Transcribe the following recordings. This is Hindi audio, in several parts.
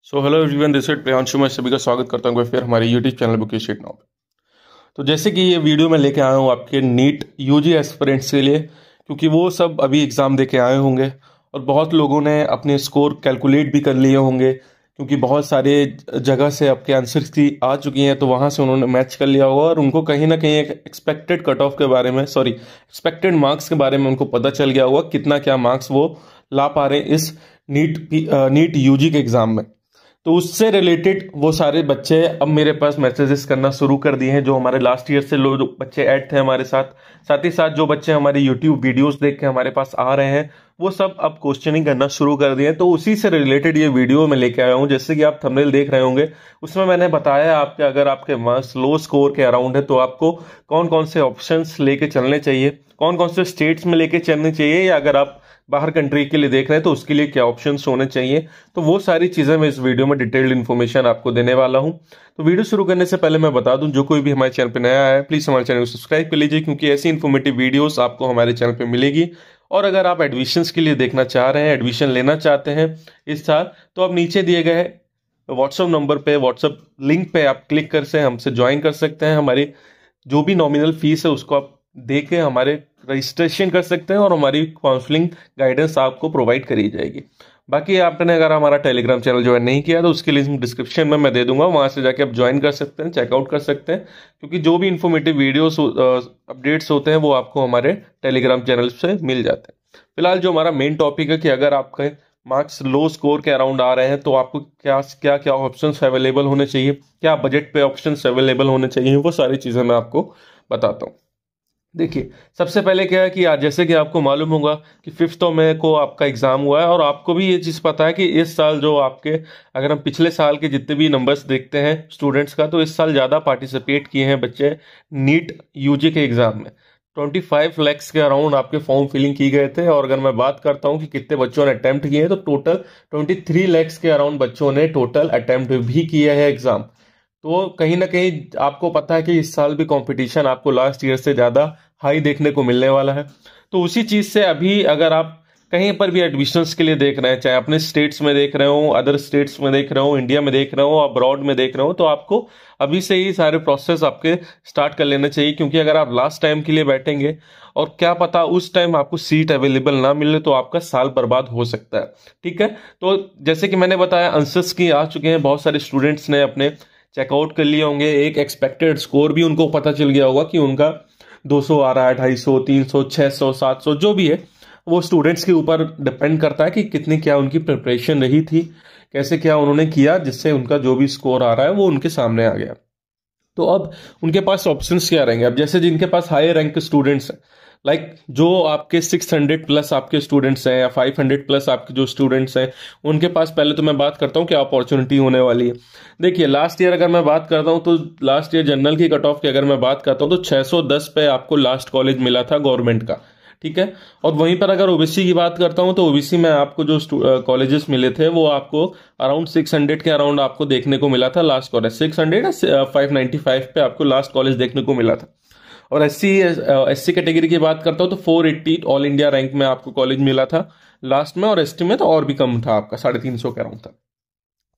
So hello everyone, this is Priyanshu. मैं सभी का स्वागत करता हूँ फिर हमारे YouTube channel bookish sheet now पे। तो जैसे कि ये वीडियो मैं लेके आया हूँ आपके नीट यूजी एस्पिरेंट्स के लिए, क्योंकि वो सब अभी एग्ज़ाम दे के आए होंगे और बहुत लोगों ने अपने स्कोर कैलकुलेट भी कर लिए होंगे, क्योंकि बहुत सारे जगह से आपके आंसर्स की आ चुकी हैं, तो वहाँ से उन्होंने मैच कर लिया होगा और उनको कहीं ना कहीं एक एक्सपेक्टेड कट ऑफ के बारे में एक्सपेक्टेड मार्क्स के बारे में उनको पता चल गया होगा कितना क्या मार्क्स वो ला पा रहे हैं इस नीट यूजी के एग्ज़ाम में। तो उससे रिलेटेड वो सारे बच्चे अब मेरे पास मैसेजेस करना शुरू कर दिए हैं, जो हमारे लास्ट ईयर से लोग बच्चे ऐड थे हमारे साथ ही साथ जो बच्चे हमारे यूट्यूब वीडियोस देख के हमारे पास आ रहे हैं, वो सब अब क्वेश्चनिंग करना शुरू कर दिए हैं। तो उसी से रिलेटेड ये वीडियो मैं लेके आया हूँ। जैसे कि आप थंबनेल देख रहे होंगे, उसमें मैंने बताया आपके अगर आपके मार्क्स लो स्कोर के अराउंड है तो आपको कौन कौन से ऑप्शंस लेके चलने चाहिए, कौन कौन से स्टेट्स में लेके चलने चाहिए, या अगर आप बाहर कंट्री के लिए देख रहे हैं तो उसके लिए क्या ऑप्शंस होने चाहिए। तो वो सारी चीजें मैं इस वीडियो में डिटेल्ड इन्फॉर्मेशन आपको देने वाला हूं। तो वीडियो शुरू करने से पहले मैं बता दूं, जो कोई भी हमारे चैनल पे नया है प्लीज हमारे चैनल को सब्सक्राइब कर लीजिए, क्योंकि ऐसी इन्फॉर्मेटिव वीडियोस आपको हमारे चैनल पे मिलेगी। और अगर आप एडमिशन्स के लिए देखना चाह रहे हैं, एडमिशन लेना चाहते हैं इस साल, तो आप नीचे दिए गए व्हाट्सएप नंबर पे, व्हाट्सएप लिंक पे आप क्लिक कर से हमसे ज्वाइन कर सकते हैं। हमारी जो भी नॉमिनल फीस है उसको आप दे के हमारे रजिस्ट्रेशन कर सकते हैं और हमारी काउंसलिंग गाइडेंस आपको प्रोवाइड करी जाएगी। बाकी आपने अगर हमारा टेलीग्राम चैनल ज्वाइन नहीं किया तो उसकी लिंक डिस्क्रिप्शन में मैं दे दूंगा, वहां से जाके आप ज्वाइन कर सकते हैं, चेकआउट कर सकते हैं, क्योंकि जो भी इंफॉर्मेटिव वीडियोस अपडेट्स होते हैं वो आपको हमारे टेलीग्राम चैनल से मिल जाते हैं। फिलहाल जो हमारा मेन टॉपिक है कि अगर आपके मार्क्स लो स्कोर के अराउंड आ रहे हैं तो आपको क्या क्या क्या ऑप्शंस अवेलेबल होने चाहिए, क्या बजट पे ऑप्शंस अवेलेबल होने चाहिए, वो सारी चीज़ें मैं आपको बताता हूँ। देखिए, सबसे पहले क्या है कि आज जैसे कि आपको मालूम होगा कि 5 मई को आपका एग्जाम हुआ है, और आपको भी ये चीज़ पता है कि इस साल जो आपके, अगर हम पिछले साल के जितने भी नंबर्स देखते हैं स्टूडेंट्स का, तो इस साल ज़्यादा पार्टिसिपेट किए हैं बच्चे नीट यूजी के एग्जाम में। 25 लैक्स के अराउंड आपके फॉर्म फिलिंग की गए थे, और अगर मैं बात करता हूँ कि कितने बच्चों ने अटेम्प्ट किए हैं, तो टोटल 23 लैक्स के अराउंड बच्चों ने टोटल अटेम्प्ट भी किया है एग्जाम। तो कहीं ना कहीं आपको पता है कि इस साल भी कंपटीशन आपको लास्ट ईयर से ज़्यादा हाई देखने को मिलने वाला है। तो उसी चीज़ से अभी अगर आप कहीं पर भी एडमिशन्स के लिए देख रहे हैं, चाहे अपने स्टेट्स में देख रहे हो, अदर स्टेट्स में देख रहे हो, इंडिया में देख रहे हो, अब्रॉड में देख रहे हो, तो आपको अभी से ही सारे प्रोसेस आपके स्टार्ट कर लेने चाहिए, क्योंकि अगर आप लास्ट टाइम के लिए बैठेंगे और क्या पता उस टाइम आपको सीट अवेलेबल ना मिले, तो आपका साल बर्बाद हो सकता है। ठीक है, तो जैसे कि मैंने बताया आंसर्स की आ चुके हैं, बहुत सारे स्टूडेंट्स ने अपने चेकआउट कर लिए होंगे, एक एक्सपेक्टेड स्कोर भी उनको पता चल गया होगा कि उनका 200 आ रहा है, 250, 300, 600, 700 जो भी है, वो स्टूडेंट्स के ऊपर डिपेंड करता है कि कितनी क्या उनकी प्रिपरेशन रही थी, कैसे क्या उन्होंने किया, जिससे उनका जो भी स्कोर आ रहा है वो उनके सामने आ गया। तो अब उनके पास ऑप्शंस क्या रहेंगे। अब जैसे जिनके पास हाई रैंक के स्टूडेंट्स हैं, जो आपके 600 प्लस आपके स्टूडेंट्स हैं या 500 प्लस आपके जो स्टूडेंट्स हैं, उनके पास पहले तो मैं बात करता हूँ क्या अपॉर्चुनिटी होने वाली है। देखिए, लास्ट ईयर अगर मैं बात करता हूँ तो लास्ट ईयर जनरल की कट ऑफ की अगर मैं बात करता हूँ तो 610 पे आपको लास्ट कॉलेज मिला था गवर्नमेंट का। ठीक है, और वहीं पर अगर ओबीसी की बात करता हूँ तो ओबीसी में आपको जो कॉलेजेस मिले थे वो आपको अराउंड 600 के अराउंड आपको देखने को मिला था लास्ट कॉलेज, 600 595 पे आपको लास्ट कॉलेज देखने को मिला था। और एससी कैटेगरी की बात करता हूँ तो 480 ऑल इंडिया रैंक में आपको कॉलेज मिला था लास्ट में, और एसटी में तो और भी कम था, आपका 350 के अराउंड था।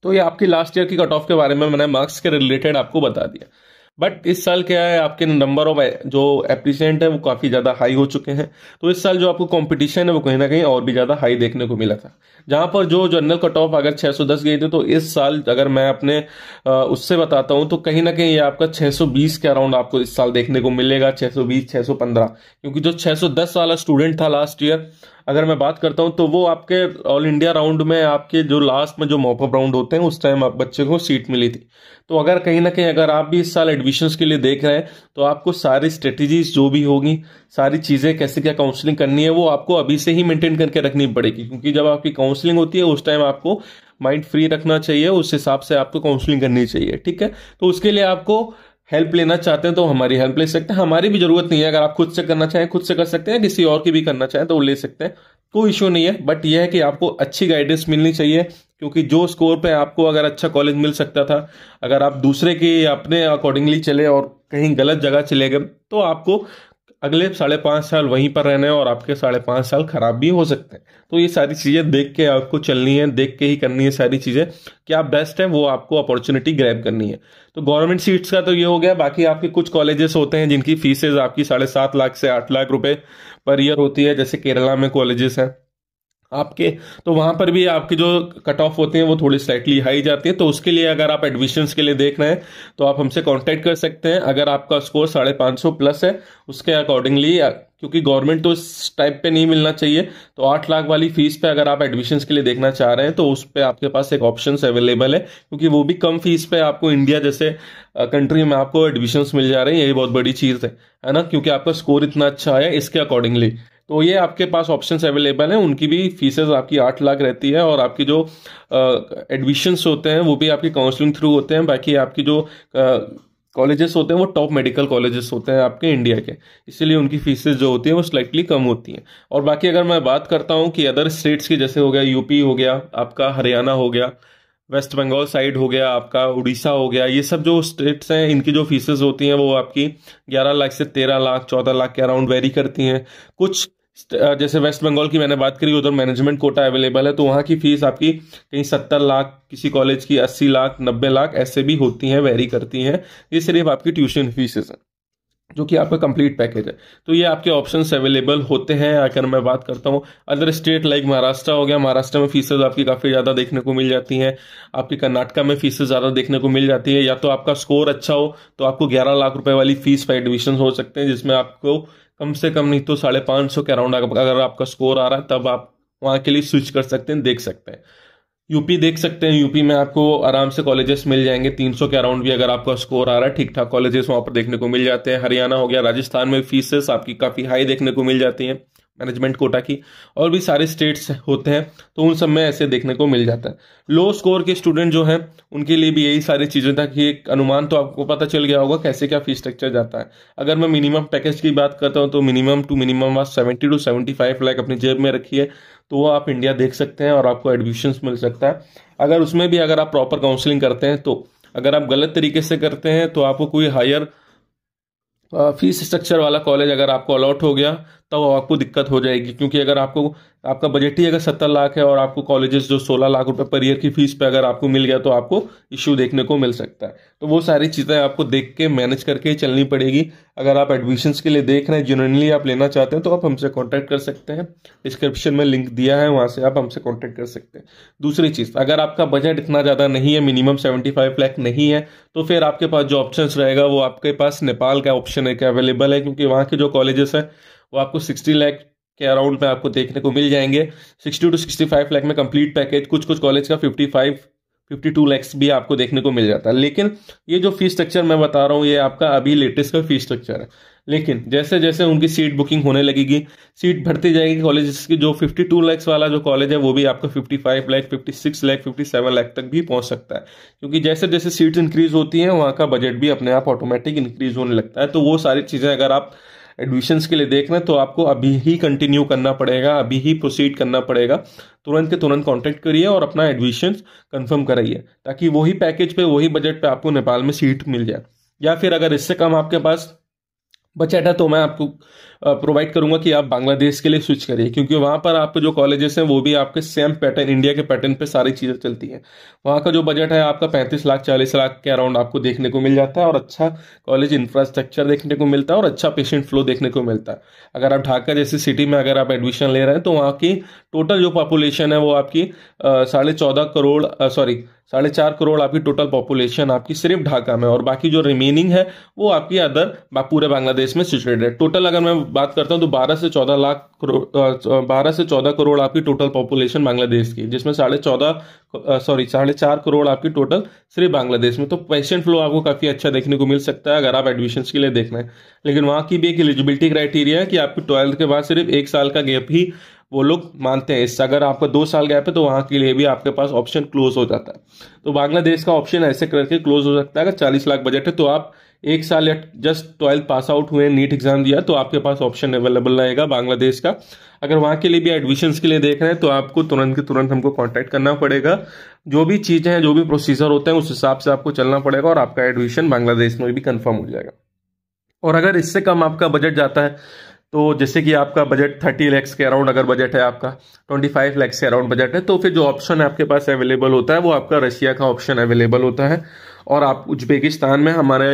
तो ये आपकी लास्ट ईयर की कट ऑफ के बारे में मैंने मार्क्स के रिलेटेड आपको बता दिया। बट इस साल क्या है, आपके नंबर ऑफ जो एप्लीसेंट है वो काफी ज्यादा हाई हो चुके हैं, तो इस साल जो आपको कंपटीशन है वो कहीं ना कहीं और भी ज्यादा हाई देखने को मिला था। जहां पर जो जनरल कट ऑफ अगर 610 गई थी, तो इस साल अगर मैं अपने उससे बताता हूं तो कहीं ना कहीं ये आपका 620 के अराउंड आपको इस साल देखने को मिलेगा, 620 615, क्योंकि जो 610 वाला स्टूडेंट था लास्ट ईयर अगर मैं बात करता हूं तो वो आपके ऑल इंडिया राउंड में आपके जो लास्ट में जो मॉपअप राउंड होते हैं उस टाइम आप बच्चे को सीट मिली थी। तो अगर कहीं ना कहीं अगर आप भी इस साल एडमिशन्स के लिए देख रहे हैं तो आपको सारी स्ट्रेटेजीज जो भी होगी, सारी चीजें कैसे क्या काउंसलिंग करनी है, वो आपको अभी से ही मेंटेन करके रखनी पड़ेगी, क्योंकि जब आपकी काउंसलिंग होती है उस टाइम आपको माइंड फ्री रखना चाहिए, उस हिसाब से आपको काउंसलिंग करनी चाहिए। ठीक है, तो उसके लिए आपको हेल्प लेना चाहते हैं तो हमारी हेल्प ले सकते हैं, हमारी भी जरूरत नहीं है, अगर आप खुद से करना चाहें खुद से कर सकते हैं, किसी और की भी करना चाहें तो वो ले सकते हैं, कोई इश्यू नहीं है। बट यह है कि आपको अच्छी गाइडेंस मिलनी चाहिए, क्योंकि जो स्कोर पे आपको अगर अच्छा कॉलेज मिल सकता था, अगर आप दूसरे के अपने अकॉर्डिंगली चले और कहीं गलत जगह चले गए तो आपको अगले 5.5 साल वहीं पर रहने हैं और आपके 5.5 साल खराब भी हो सकते हैं। तो ये सारी चीज़ें देख के आपको चलनी है, देख के ही करनी है सारी चीज़ें, क्या बेस्ट है वो आपको अपॉर्चुनिटी ग्रैब करनी है। तो गवर्नमेंट सीट्स का तो ये हो गया। बाकी आपके कुछ कॉलेजेस होते हैं जिनकी फीसेज आपकी 7.5 लाख से 8 लाख रुपए पर ईयर होती है, जैसे केरला में कॉलेजेस हैं आपके। तो वहां पर भी आपके जो कट ऑफ होते हैं वो थोड़ी स्लाइटली हाई जाती है। तो उसके लिए अगर आप एडमिशन्स के लिए देख रहे हैं तो आप हमसे कांटेक्ट कर सकते हैं। अगर आपका स्कोर 550 प्लस है उसके अकॉर्डिंगली, क्योंकि गवर्नमेंट तो इस टाइप पे नहीं मिलना चाहिए, तो 8 लाख वाली फीस पे अगर आप एडमिशन्स के लिए देखना चाह रहे हैं तो उस पे आपके पास एक ऑप्शन अवेलेबल है, क्योंकि वो भी कम फीस पे आपको इंडिया जैसे कंट्री में आपको एडमिशन्स मिल जा रहे हैं। यही बहुत बड़ी चीज़ है ना, क्योंकि आपका स्कोर इतना अच्छा है इसके अकॉर्डिंगली। तो ये आपके पास ऑप्शंस अवेलेबल हैं। उनकी भी फीसेस आपकी 8 लाख रहती है और आपकी जो एडमिशन्स होते हैं वो भी आपकी काउंसलिंग थ्रू होते हैं। बाकी आपकी जो कॉलेजेस होते हैं वो टॉप मेडिकल कॉलेजेस होते हैं आपके इंडिया के, इसीलिए उनकी फीसेस जो होती है वो स्लाइटली कम होती हैं। और बाकी अगर मैं बात करता हूँ कि अदर स्टेट्स की, जैसे हो गया यूपी हो गया आपका, हरियाणा हो गया, वेस्ट बंगाल साइड हो गया आपका, उड़ीसा हो गया, ये सब जो स्टेट्स हैं इनकी जो फीसेस होती हैं वो आपकी 11 लाख से 13 लाख 14 लाख के अराउंड वेरी करती हैं। कुछ जैसे वेस्ट बंगाल की मैंने बात करी, उधर मैनेजमेंट कोटा अवेलेबल है, तो वहाँ की फीस आपकी कहीं 70 लाख, किसी कॉलेज की 80 लाख 90 लाख ऐसे भी होती हैं, वेरी करती हैं। ये सिर्फ आपकी ट्यूशन फीसेस हैं जो कि आपका कंप्लीट पैकेज है। तो ये आपके ऑप्शंस अवेलेबल होते हैं। अगर मैं बात करता हूँ अदर स्टेट लाइक महाराष्ट्र हो गया, महाराष्ट्र में फीसेज आपकी काफ़ी ज़्यादा देखने को मिल जाती हैं। आपकी कर्नाटका में फीसेज ज़्यादा देखने को मिल जाती है। या तो आपका स्कोर अच्छा हो तो आपको 11 लाख रुपए वाली फीस पर एडमिशन हो सकते हैं, जिसमें आपको कम से कम नहीं तो 550 के अराउंड अगर आपका स्कोर आ रहा है तब आप वहाँ के लिए स्विच कर सकते हैं, देख सकते हैं। यूपी देख सकते हैं, यूपी में आपको आराम से कॉलेजेस मिल जाएंगे 300 के अराउंड भी अगर आपका स्कोर आ रहा है, ठीक ठाक कॉलेजेस वहां पर देखने को मिल जाते हैं। हरियाणा हो गया, राजस्थान में फीसेस आपकी काफ़ी हाई देखने को मिल जाती हैं मैनेजमेंट कोटा की। और भी सारे स्टेट्स होते हैं तो उन सब में ऐसे देखने को मिल जाता है। लो स्कोर के स्टूडेंट जो हैं उनके लिए भी यही सारी चीज़ें था कि एक अनुमान तो आपको पता चल गया होगा कैसे क्या फीस स्ट्रक्चर जाता है। अगर मैं मिनिमम पैकेज की बात करता हूँ तो minimum to minimum 70 to 75 lakh अपनी जेब में रखिए, तो वो आप इंडिया देख सकते हैं और आपको एडमिशन्स मिल सकता है। अगर उसमें भी अगर आप प्रॉपर काउंसलिंग करते हैं, तो अगर आप गलत तरीके से करते हैं तो आपको कोई हायर फीस स्ट्रक्चर वाला कॉलेज अगर आपको अलॉट हो गया तब आपको दिक्कत हो जाएगी। क्योंकि अगर आपको, आपका बजट ही अगर 70 लाख है और आपको कॉलेजेस जो 16 लाख रुपए पर ईयर की फीस पे अगर आपको मिल गया तो आपको इश्यू देखने को मिल सकता है। तो वो सारी चीज़ें आपको देख के मैनेज करके चलनी पड़ेगी। अगर आप एडमिशन्स के लिए देख रहे हैं, जेन्युइनली आप लेना चाहते हैं, तो आप हमसे कॉन्टैक्ट कर सकते हैं। डिस्क्रिप्शन में लिंक दिया है, वहाँ से आप हमसे कॉन्टैक्ट कर सकते हैं। दूसरी चीज़, अगर आपका बजट इतना ज़्यादा नहीं है, मिनिमम 75 लाख नहीं है, तो फिर आपके पास जो ऑप्शन रहेगा वो आपके पास नेपाल का ऑप्शन एक अवेलेबल है। क्योंकि वहाँ के जो कॉलेजेस है वो आपको 60 लाख के अराउंड में आपको देखने को मिल जाएंगे। 60 to 65 लाख में कंप्लीट पैकेज, कुछ कुछ कॉलेज का 52 लैक्स भी आपको देखने को मिल जाता है। लेकिन ये जो फीस स्ट्रक्चर मैं बता रहा हूँ ये आपका अभी लेटेस्ट का फीस स्ट्रक्चर है। लेकिन जैसे जैसे उनकी सीट बुकिंग होने लगेगी, सीट बढ़ती जाएगी कॉलेजेस की, जो 52 लैक्स वाला जो कॉलेज है वो भी आपका 55 लाख 56 लाख 57 लाख तक भी पहुंच सकता है। क्योंकि जैसे जैसे सीट्स इंक्रीज होती हैं वहाँ का बजट भी अपने आप ऑटोमेटिक इंक्रीज होने लगता है। तो वो सारी चीज़ें अगर आप एडमिशन्स के लिए देख रहे हैं तो आपको अभी ही कंटिन्यू करना पड़ेगा, अभी ही प्रोसीड करना पड़ेगा। तुरंत के तुरंत कांटेक्ट करिए और अपना एडमिशन कंफर्म कराइए, ताकि वही पैकेज पे, वही बजट पे आपको नेपाल में सीट मिल जाए। या फिर अगर इससे कम आपके पास बजट है तो मैं आपको प्रोवाइड करूंगा कि आप बांग्लादेश के लिए स्विच करिए, क्योंकि वहाँ पर आपके जो कॉलेजेस हैं वो भी आपके सेम पैटर्न, इंडिया के पैटर्न पे सारी चीज़ें चलती हैं। वहाँ का जो बजट है आपका 35 लाख 40 लाख के अराउंड आपको देखने को मिल जाता है, और अच्छा कॉलेज इंफ्रास्ट्रक्चर देखने को मिलता है और अच्छा पेशेंट फ्लो देखने को मिलता है। अगर आप ढाका जैसी सिटी में अगर आप एडमिशन ले रहे हैं तो वहाँ की टोटल जो पॉपुलेशन है वो आपकी 4.5 करोड़ आपकी टोटल पॉपुलेशन आपकी सिर्फ ढाका में, और बाकी जो रिमेनिंग है वो आपकी अदर पूरे बांग्लादेश में सिचुएटेड है। टोटल अगर मैं बात करता हूँ तो 12 से 14 करोड़ आपकी टोटल पॉपुलेशन बांग्लादेश की, जिसमें 4.5 करोड़ आपकी टोटल सिर्फ बांग्लादेश में। तो पेशेंट फ्लो आपको काफ़ी अच्छा देखने को मिल सकता है अगर आप एडमिशन्स के लिए देख रहे हैं। लेकिन वहाँ की भी एक एलिजिबिलिटी क्राइटेरिया है कि आपकी 12th के बाद सिर्फ 1 साल का गैप ही वो लोग मानते हैं। इससे अगर आपका 2 साल गैप है तो वहाँ के लिए भी आपके पास ऑप्शन क्लोज हो जाता है। तो बांग्लादेश का ऑप्शन ऐसे करके क्लोज हो सकता है। अगर 40 लाख बजट है तो आप 1 साल या जस्ट 12th पास आउट हुए, नीट एग्जाम दिया, तो आपके पास ऑप्शन अवेलेबल रहेगा बांग्लादेश का। अगर वहाँ के लिए भी एडमिशन्स के लिए देख रहे हैं तो आपको तुरंत के तुरंत हमको कांटेक्ट करना पड़ेगा। जो भी चीज़ें हैं, जो भी प्रोसीजर होते हैं उस हिसाब से आपको चलना पड़ेगा और आपका एडमिशन बांग्लादेश में भी कंफर्म हो जाएगा। और अगर इससे कम आपका बजट जाता है, तो जैसे कि आपका बजट 30 लैक्स के अराउंड अगर बजट है आपका, 25 लैक्स के अराउंड बजट है, तो फिर जो ऑप्शन है आपके पास अवेलेबल होता है वो आपका रशिया का ऑप्शन अवेलेबल होता है। और आप उज्बेकिस्तान में हमारे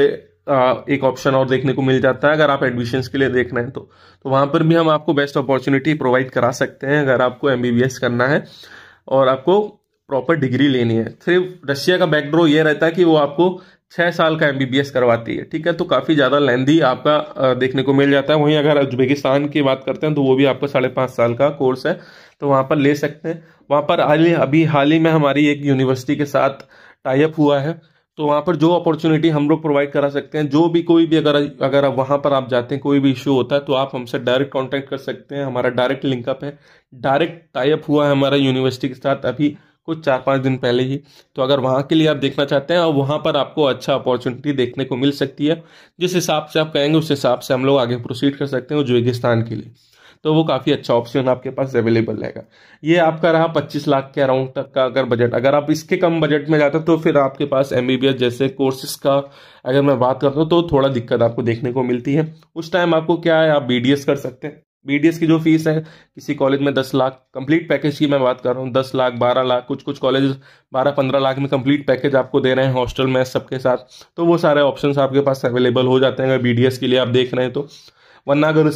एक ऑप्शन और देखने को मिल जाता है अगर आप एडमिशन्स के लिए देख रहे हैं तो वहां पर भी हम आपको बेस्ट अपॉर्चुनिटी प्रोवाइड करा सकते हैं अगर आपको एमबीबीएस करना है और आपको प्रॉपर डिग्री लेनी है। सिर्फ रशिया का बैकडोर ये रहता है कि वो आपको 6 साल का एमबीबीएस करवाती है, ठीक है, तो काफी ज्यादा लेंदी आपका देखने को मिल जाता है। वहीं अगर उज्बेकिस्तान की बात करते हैं तो वो भी आपका 5.5 साल का कोर्स है, तो वहां पर ले सकते हैं। वहां पर हाल ही में हमारी एक यूनिवर्सिटी के साथ टाई अप हुआ है, तो वहां पर जो अपॉर्चुनिटी हम लोग प्रोवाइड करा सकते हैं, जो भी कोई भी अगर आप वहां पर आप जाते हैं, कोई भी इश्यू होता है तो आप हमसे डायरेक्ट कांटेक्ट कर सकते हैं। हमारा डायरेक्ट लिंकअप है, डायरेक्ट टाई अप हुआ है हमारा यूनिवर्सिटी के साथ अभी कुछ 4-5 दिन पहले ही। तो अगर वहां के लिए आप देखना चाहते हैं और वहां पर आपको अच्छा अपॉर्चुनिटी देखने को मिल सकती है, जिस हिसाब से आप कहेंगे उस हिसाब से हम लोग आगे प्रोसीड कर सकते हैं उज्बेकिस्तान के लिए, तो वो काफी अच्छा ऑप्शन आपके पास अवेलेबल रहेगा। ये आपका रहा 25 लाख के अराउंड तक का अगर बजट। अगर आप इसके कम बजट में जाते हो तो फिर आपके पास एमबीबीएस जैसे कोर्सेज का अगर मैं बात करता हूँ तो थोड़ा दिक्कत आपको देखने को मिलती है। उस टाइम आपको क्या है, आप बीडीएस कर सकते हैं। बीडीएस की जो फीस है किसी कॉलेज में 10 लाख, कंप्लीट पैकेज की मैं बात कर रहा हूँ, 10 लाख 12 लाख, कुछ कॉलेज 12-15 लाख में कंप्लीट पैकेज आपको दे रहे हैं हॉस्टल में सबके साथ। तो वो सारे ऑप्शंस आपके पास अवेलेबल हो जाते हैं अगर बीडीएस के लिए आप देख रहे हैं तो। वरना अगर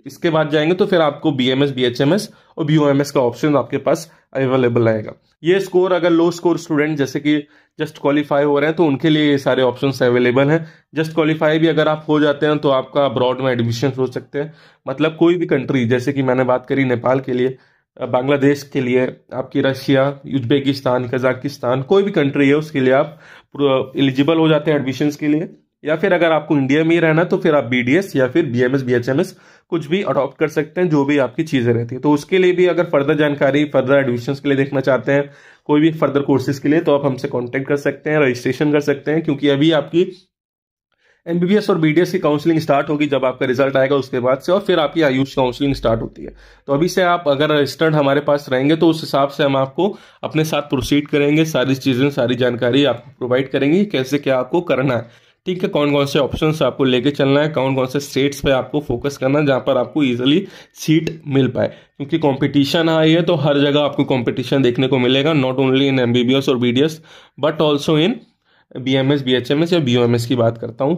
इसके बाद जाएंगे तो फिर आपको बीएमएस बीएचएमएस और बीओएमएस का ऑप्शन आपके पास अवेलेबल रहेगा। ये स्कोर अगर लो स्कोर स्टूडेंट जैसे कि जस्ट क्वालिफाई हो रहे हैं तो उनके लिए ये सारे ऑप्शंस अवेलेबल हैं। जस्ट क्वालिफाई भी अगर आप हो जाते हैं तो आपका अब्रॉड में एडमिशन हो सकते हैं, मतलब कोई भी कंट्री, जैसे कि मैंने बात करी नेपाल के लिए, बांग्लादेश के लिए, आपकी रशिया, उज्बेकिस्तान, कजाकिस्तान, कोई भी कंट्री है उसके लिए आप एलिजिबल हो जाते हैं एडमिशन्स के लिए। या फिर अगर आपको इंडिया में ही रहना तो फिर आप बीडीएस या फिर बीएमएस बीएचएमएस कुछ भी अडॉप्ट कर सकते हैं, जो भी आपकी चीजें रहती है। तो उसके लिए भी अगर फर्दर जानकारी, फर्दर एडमिशन्स के लिए देखना चाहते हैं, कोई भी फर्दर कोर्सेज के लिए, तो आप हमसे कांटेक्ट कर सकते हैं, रजिस्ट्रेशन कर सकते हैं, क्योंकि अभी आपकी एमबीबीएस और बीडीएस की काउंसलिंग स्टार्ट होगी जब आपका रिजल्ट आएगा उसके बाद से, और फिर आपकी आयुष काउंसलिंग स्टार्ट होती है। तो अभी से आप अगर रजिस्टर्ड हमारे पास रहेंगे तो उस हिसाब से हम आपको अपने साथ प्रोसीड करेंगे, सारी चीजें, सारी जानकारी आपको प्रोवाइड करेंगे कैसे क्या आपको करना है, ठीक है, कौन कौन से ऑप्शंस आपको लेके चलना है, कौन कौन से स्टेट्स पे आपको फोकस करना है जहां पर आपको इजीली सीट मिल पाए। क्योंकि कंपटीशन हाई है तो हर जगह आपको कंपटीशन देखने को मिलेगा, नॉट ओनली इन एमबीबीएस और BDS but also in BMS BHMS या बीओएमएस की बात करता हूं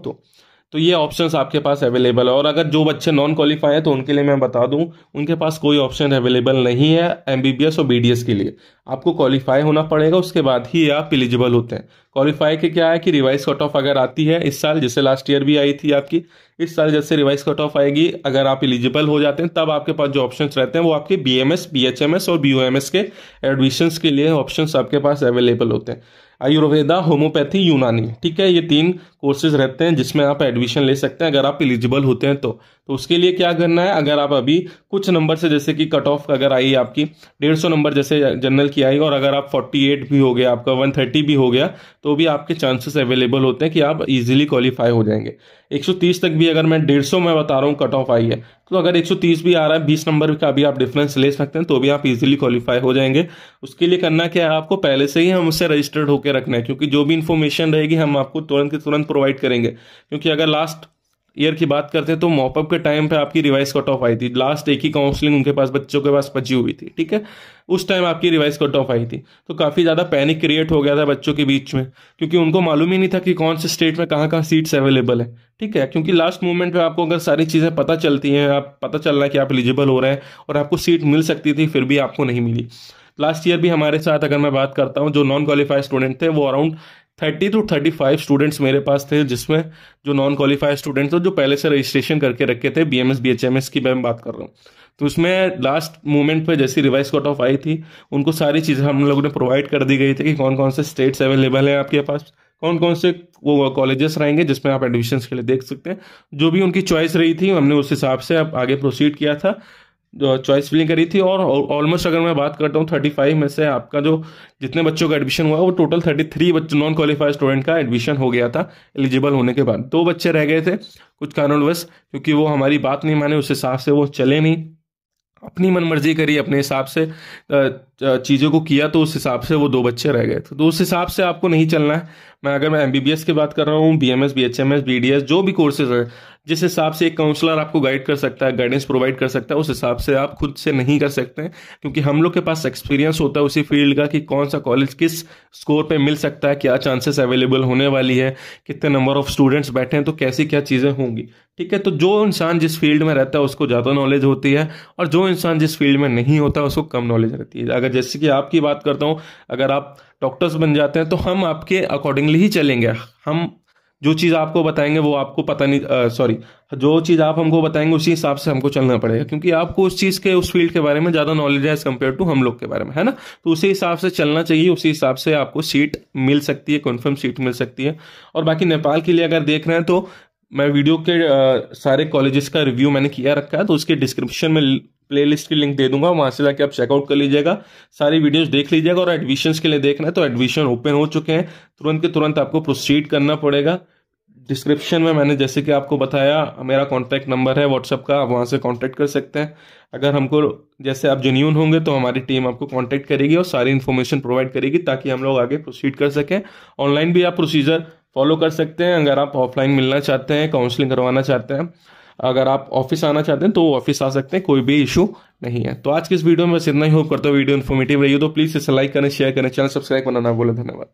तो ये ऑप्शंस आपके पास अवेलेबल है। और अगर जो बच्चे नॉन क्वालिफाई हैं तो उनके लिए मैं बता दूं, उनके पास कोई ऑप्शन अवेलेबल नहीं है एमबीबीएस और बीडीएस के लिए। आपको क्वालिफाई होना पड़ेगा, उसके बाद ही आप एलिजिबल होते हैं। क्वालिफाई के क्या है कि रिवाइज कट ऑफ अगर आती है इस साल, जैसे लास्ट ईयर भी आई थी आपकी, इस साल जैसे रिवाइज कट ऑफ आएगी, अगर आप एलिजिबल हो जाते हैं तब आपके पास जो ऑप्शंस रहते हैं वो आपके बीएमएस बीएचएमएस और बीओएमएस के एडमिशंस के लिए ऑप्शंस आपके पास अवेलेबल होते हैं। आयुर्वेदा, होम्योपैथी, यूनानी, ठीक है, ये 3 कोर्सेज रहते हैं जिसमें आप एडमिशन ले सकते हैं अगर आप एलिजिबल होते हैं तो उसके लिए क्या करना है, अगर आप अभी कुछ नंबर से, जैसे कि कट ऑफ अगर आई आपकी 150 नंबर जैसे जनरल की आई, और अगर आप 48 भी हो गया, आपका 130 भी हो गया, तो भी आपके चांसेस अवेलेबल होते हैं कि आप इजीली क्वालिफाई हो जाएंगे। 130 तक भी अगर मैं 150 में बता रहा हूँ कट ऑफ आई है, तो अगर 130 भी आ रहा है, 20 नंबर का भी आप डिफरेंस ले सकते हैं, तो भी आप इजीली क्वालिफाई हो जाएंगे। उसके लिए करना क्या है, आपको पहले से ही हमसे रजिस्टर्ड होकर रखना है, क्योंकि जो भी इन्फॉर्मेशन रहेगी हम आपको तुरंत के तुरंत प्रोवाइड करेंगे। क्योंकि अगर लास्ट ईयर की बात करते हैं तो मॉपअप के टाइम पे आपकी रिवाइज कट ऑफ आई थी, लास्ट एक ही काउंसलिंग उनके पास बच्चों के पास बची हुई थी, ठीक है, उस टाइम आपकी रिवाइज कट ऑफ आई थी, तो काफी ज्यादा पैनिक क्रिएट हो गया था बच्चों के बीच में, क्योंकि उनको मालूम ही नहीं था कि कौन से स्टेट में कहाँ कहाँ सीट्स अवेलेबल है, ठीक है। क्योंकि लास्ट मोमेंट पे आपको अगर सारी चीजें पता चलती हैं, आप पता चल रहा है कि आप एलिजिबल हो रहे हैं और आपको सीट मिल सकती थी, फिर भी आपको नहीं मिली। लास्ट ईयर भी हमारे साथ अगर मैं बात करता हूँ, जो नॉन क्वालिफाइड स्टूडेंट थे वो अराउंड 30 to 35 स्टूडेंट्स मेरे पास थे, जिसमें जो नॉन क्वालिफाइड स्टूडेंट थे, जो पहले से रजिस्ट्रेशन करके रखे थे, बीएमएस बीएचएमएस की मैं बात कर रहा हूँ, तो उसमें लास्ट मोमेंट पे जैसी रिवाइज कट ऑफ आई थी, उनको सारी चीज़ें हम लोगों ने प्रोवाइड कर दी गई थी कि कौन कौन से स्टेट्स अवेलेबल हैं आपके पास, कौन कौन से वो कॉलेजेस रहेंगे जिसमें आप एडमिशन्स के लिए देख सकते हैं। जो भी उनकी चॉइस रही थी हमने उस हिसाब से अब आगे प्रोसीड किया था, चॉइस फिलिंग करी थी। और ऑलमोस्ट अगर मैं बात करता हूँ 35 में से आपका जो जितने बच्चों का एडमिशन हुआ वो टोटल 33 बच्चे नॉन क्वालिफाइड स्टूडेंट का एडमिशन हो गया था एलिजिबल होने के बाद। 2 बच्चे रह गए थे कुछ कारणवश, क्योंकि वो हमारी बात नहीं माने, उस हिसाब से वो चले नहीं, अपनी मनमर्जी करी, अपने हिसाब से चीज़ों को किया, तो उस हिसाब से वो 2 बच्चे रह गए थे। तो उस हिसाब से आपको नहीं चलना है, अगर मैं एमबीबीएस की बात कर रहा हूँ, बीएमएस, बीएचएमएस, बीडीएस, जो भी कोर्सेज है, जिस हिसाब से एक काउंसलर आपको गाइड कर सकता है, गाइडेंस प्रोवाइड कर सकता है, उस हिसाब से आप खुद से नहीं कर सकते हैं, क्योंकि हम लोग के पास एक्सपीरियंस होता है उसी फील्ड का कि कौन सा कॉलेज किस स्कोर पे मिल सकता है, क्या चांसेस अवेलेबल होने वाली है, कितने नंबर ऑफ स्टूडेंट्स बैठे हैं, तो कैसी क्या चीज़ें होंगी। ठीक है, तो जो इंसान जिस फील्ड में रहता है उसको ज़्यादा नॉलेज होती है, और जो इंसान जिस फील्ड में नहीं होता उसको कम नॉलेज रहती है। अगर जैसे कि आपकी बात करता हूँ, अगर आप डॉक्टर्स बन जाते हैं तो हम आपके अकॉर्डिंगली ही चलेंगे। हम जो चीज़ आपको बताएंगे वो आपको पता नहीं, सॉरी, जो चीज़ आप हमको बताएंगे उसी हिसाब से हमको चलना पड़ेगा, क्योंकि आपको उस चीज़ के, उस फील्ड के बारे में ज़्यादा नॉलेज है एज कम्पेयर टू हम लोग के बारे में, है ना। तो उसी हिसाब से चलना चाहिए, उसी हिसाब से आपको सीट मिल सकती है, कन्फर्म सीट मिल सकती है। और बाकी नेपाल के लिए अगर देख रहे हैं तो मैं वीडियो के सारे कॉलेजेस का रिव्यू मैंने किया रखा है, तो उसके डिस्क्रिप्शन में प्लेलिस्ट की लिंक दे दूंगा, वहां से जाके आप चेकआउट कर लीजिएगा, सारी वीडियोस देख लीजिएगा। और एडमिशन्स के लिए देखना है तो एडमिशन ओपन हो चुके हैं, तुरंत के तुरंत आपको प्रोसीड करना पड़ेगा। डिस्क्रिप्शन में मैंने जैसे कि आपको बताया मेरा कॉन्टैक्ट नंबर है व्हाट्सएप का, आप वहाँ से कॉन्टैक्ट कर सकते हैं। अगर हमको, जैसे आप जेन्यून होंगे तो हमारी टीम आपको कॉन्टैक्ट करेगी और सारी इन्फॉर्मेशन प्रोवाइड करेगी, ताकि हम लोग आगे प्रोसीड कर सकें। ऑनलाइन भी आप प्रोसीजर फॉलो कर सकते हैं, अगर आप ऑफलाइन मिलना चाहते हैं, काउंसलिंग करवाना चाहते हैं, अगर आप ऑफिस आना चाहते हैं तो ऑफिस आ सकते हैं, कोई भी इशू नहीं है। तो आज की इस वीडियो में बस इतना ही, होप करता हूँ वीडियो इन्फॉर्मेटिव रही हो, तो प्लीज़ इसे लाइक करें, शेयर करें, चैनल सब्सक्राइब करना ना भूलें। धन्यवाद।